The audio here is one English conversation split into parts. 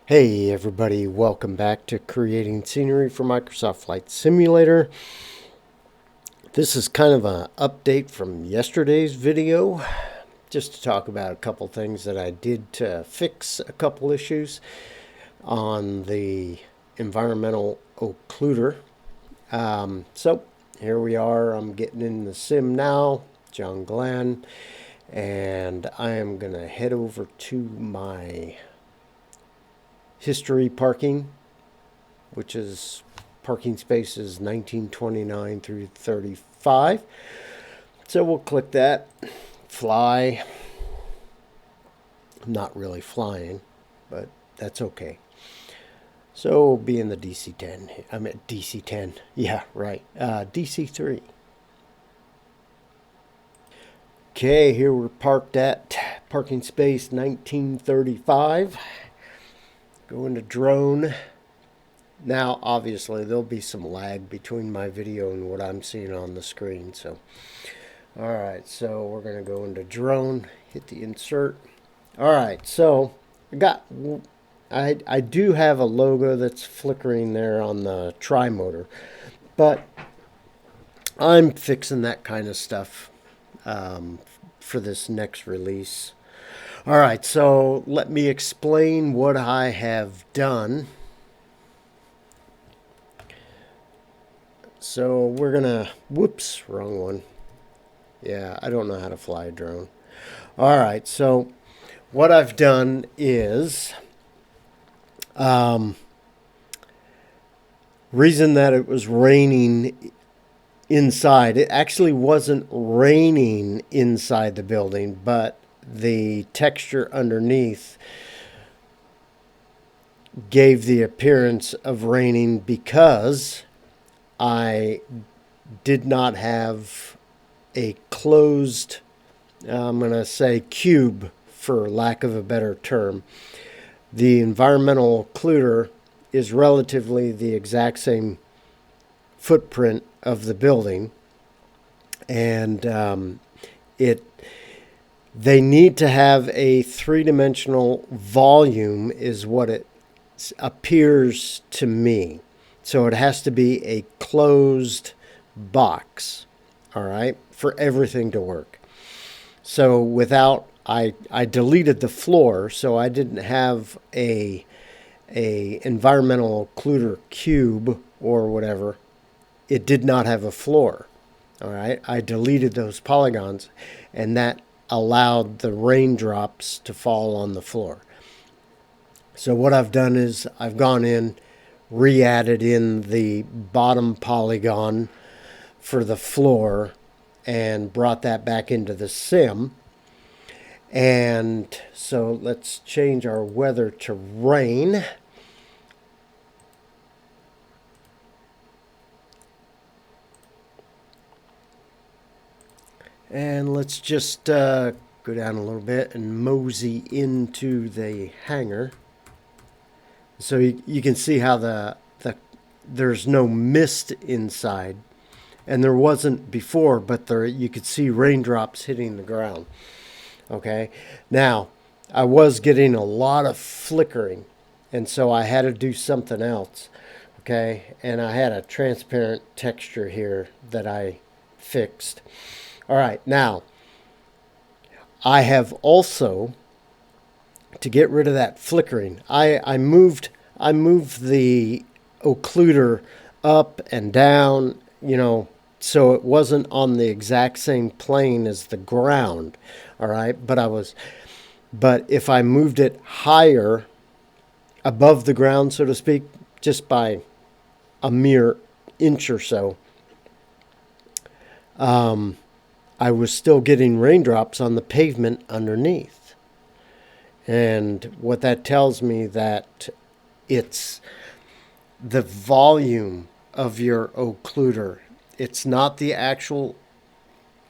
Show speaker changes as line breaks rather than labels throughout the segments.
Hey everybody, welcome back to Creating Scenery for Microsoft Flight Simulator. This is kind of an update from yesterday's video, just to talk about a couple things that I did to fix a couple issues on the environmental occluder. So here we are, I'm getting in the sim now, John Glenn, and I am going to head over to my history parking, which is parking spaces 1929 through 35. So we'll click that. Fly. I'm not really flying, but that's okay. So we'll be in the DC-10. I'm at DC-10. Yeah, right. DC-3. Okay, here we're parked at parking space 1935. Go into drone. Now, obviously, there'll be some lag between my video and what I'm seeing on the screen. So, all right, so we're going to go into drone, hit the insert. All right, so I do have a logo that's flickering there on the tri-motor, but I'm fixing that kind of stuff for this next release. All right, so let me explain what I have done. So we're gonna, whoops, wrong one. Yeah, I don't know how to fly a drone. All right, so what I've done is, reason that it was raining inside, it actually wasn't raining inside the building, but the texture underneath gave the appearance of raining because I did not have a closed, I'm going to say cube for lack of a better term. The environmental occluder is relatively the exact same footprint of the building, and they need to have a three-dimensional volume is what it appears to me. So it has to be a closed box, all right, for everything to work. So I deleted the floor, so I didn't have a environmental occluder cube or whatever. It did not have a floor, all right. I deleted those polygons, and that allowed the raindrops to fall on the floor. So what I've done is I've gone in, re-added in the bottom polygon for the floor and brought that back into the sim. And so let's change our weather to rain. And let's just go down a little bit and mosey into the hangar. So you can see how there's no mist inside, and there wasn't before, but you could see raindrops hitting the ground. Okay, now I was getting a lot of flickering, and so I had to do something else. Okay, and I had a transparent texture here that I fixed. All right, now I have also, to get rid of that flickering, I moved the occluder up and down, so it wasn't on the exact same plane as the ground. All right, but if I moved it higher above the ground, so to speak, just by a mere inch or so, I was still getting raindrops on the pavement underneath. And what that tells me that it's the volume of your occluder. It's not the actual,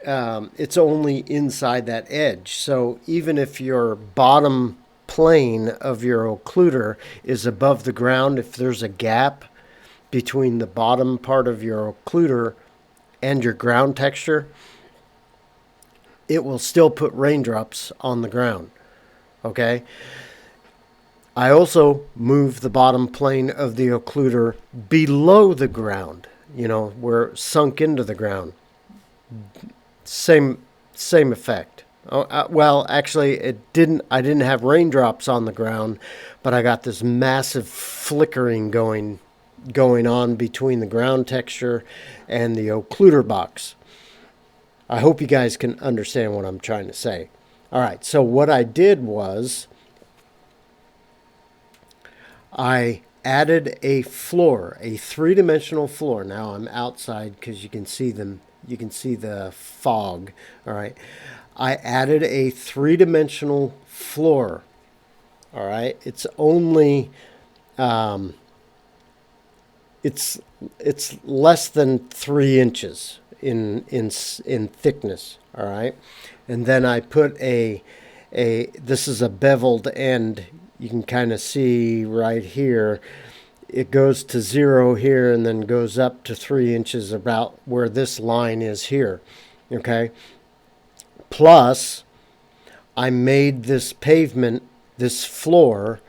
it's only inside that edge. So even if your bottom plane of your occluder is above the ground, if there's a gap between the bottom part of your occluder and your ground texture, it will still put raindrops on the ground. Okay? I also moved the bottom plane of the occluder below the ground, where it sunk into the ground. Same effect. Oh, well, actually, it didn't. I didn't have raindrops on the ground, but I got this massive flickering going on between the ground texture and the occluder box. I hope you guys can understand what I'm trying to say. All right, so what I did was I added a floor, a three-dimensional floor. Now I'm outside because you can see them. You can see the fog. All right, I added a three-dimensional floor. All right, it's only it's less than 3 inches in thickness. All right, and then I put this is a beveled end. You can kind of see right here. It goes to 0 here and then goes up to 3 inches about where this line is here. Okay. Plus, I made this pavement, this floor,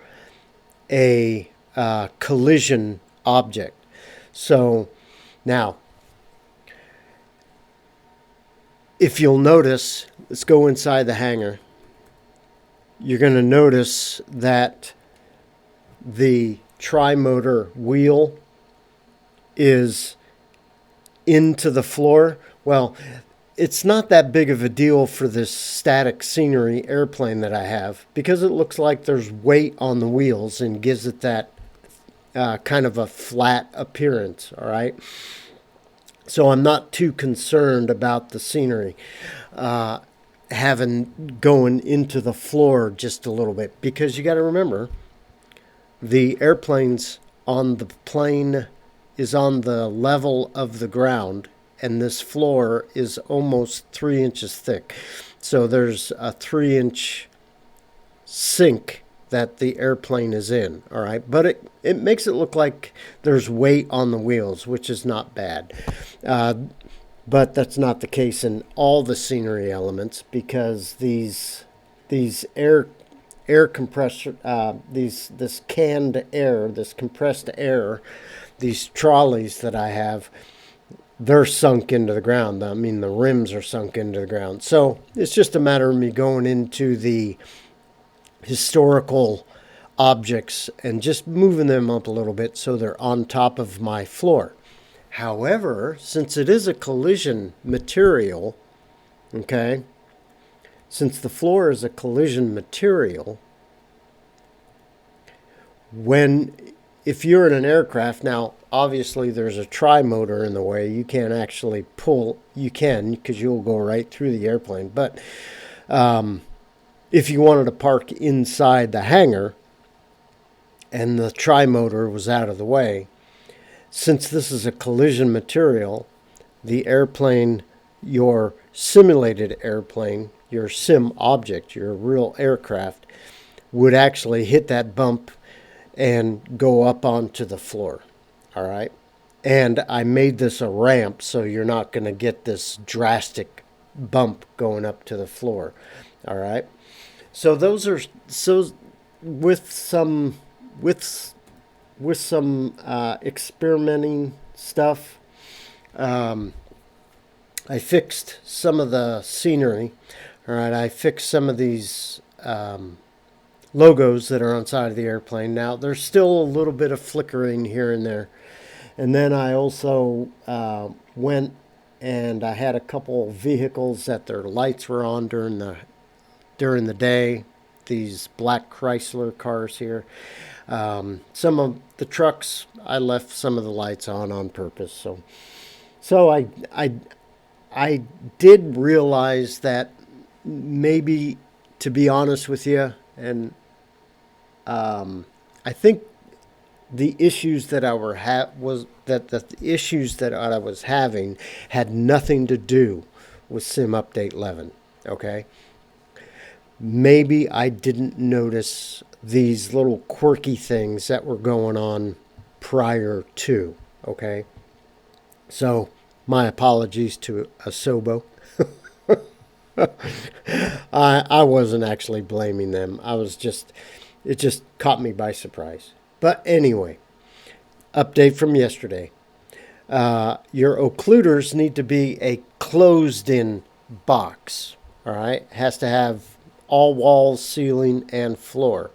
a collision object. So now, if you'll notice, let's go inside the hangar. You're going to notice that the tri-motor wheel is into the floor. Well, it's not that big of a deal for this static scenery airplane that I have because it looks like there's weight on the wheels and gives it that kind of a flat appearance, all right? So I'm not too concerned about the scenery having going into the floor just a little bit, because you got to remember the airplane's on the plane is on the level of the ground, and this floor is almost 3 inches thick. So there's a 3-inch sink that the airplane is in, all right? But it makes it look like there's weight on the wheels, which is not bad. But that's not the case in all the scenery elements, because these air compressor, this canned air, this compressed air, these trolleys that I have, they're sunk into the ground. I mean, the rims are sunk into the ground. So it's just a matter of me going into the historical objects and just moving them up a little bit so they're on top of my floor. However, since it is a collision material, okay, since the floor is a collision material, if you're in an aircraft, now obviously there's a tri-motor in the way, you can't actually pull, you can because you'll go right through the airplane, but if you wanted to park inside the hangar and the tri-motor was out of the way, since this is a collision material, the airplane, your simulated airplane, your sim object, your real aircraft, would actually hit that bump and go up onto the floor. All right. And I made this a ramp, so you're not going to get this drastic bump going up to the floor. All right. So those are with some experimenting stuff. I fixed some of the scenery. All right, I fixed some of these logos that are on side of the airplane. Now there's still a little bit of flickering here and there. And then I also went and I had a couple vehicles that their lights were on during the day. These black Chrysler cars here. Some of the trucks, I left some of the lights on purpose. So I did realize that maybe, to be honest with you, and I think the issues that I was having had nothing to do with Sim Update 11. Okay. Maybe I didn't notice these little quirky things that were going on prior to, okay? So, my apologies to Asobo. I wasn't actually blaming them. I was just, It just caught me by surprise. But anyway, update from yesterday. Your occluders need to be a closed-in box. All right, it has to have all walls, ceiling, and floor.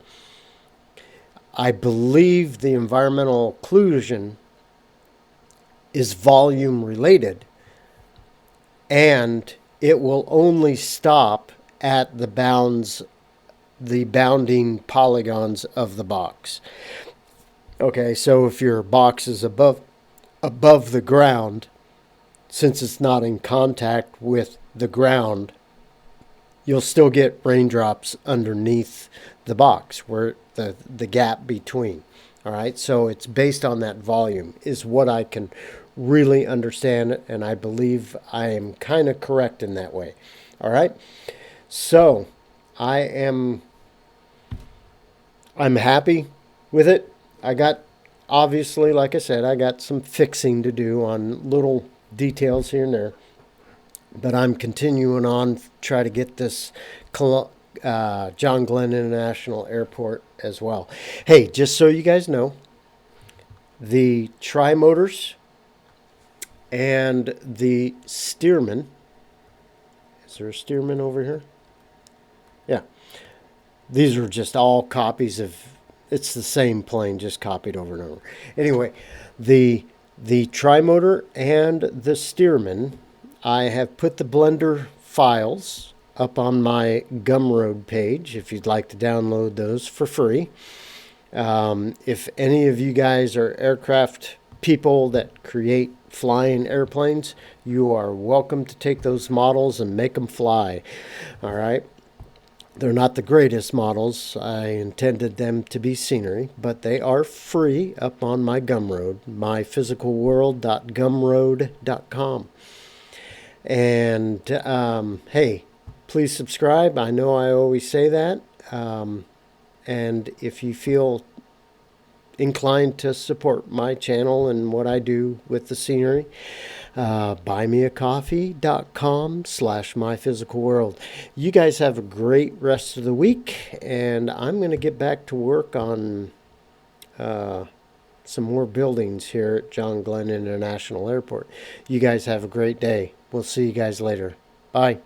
I believe the environmental occlusion is volume related, and it will only stop at the bounding polygons of the box. Okay, so if your box is above the ground, since it's not in contact with the ground, you'll still get raindrops underneath the box, where the gap between. All right, so it's based on that volume is what I can really understand, and I believe I am kind of correct in that way. All right, so I'm happy with it. I got, obviously, like I said, I got some fixing to do on little details here and there, but I'm continuing on, try to get this John Glenn International Airport as well. Hey, just so you guys know, the tri-motors and the Stearman, is there a Stearman over here? Yeah. These are just all copies of, it's the same plane, just copied over and over. Anyway, the tri-motor and the Stearman, I have put the Blender files up on my Gumroad page if you'd like to download those for free. If any of you guys are aircraft people that create flying airplanes, you are welcome to take those models and make them fly. All right. They're not the greatest models. I intended them to be scenery, but they are free up on my Gumroad, myphysicalworld.gumroad.com. And hey, please subscribe. I know I always say that. And if you feel inclined to support my channel and what I do with the scenery, buymeacoffee.com/myphysicalworld. You guys have a great rest of the week, and I'm going to get back to work on some more buildings here at John Glenn International Airport. You guys have a great day. We'll see you guys later. Bye.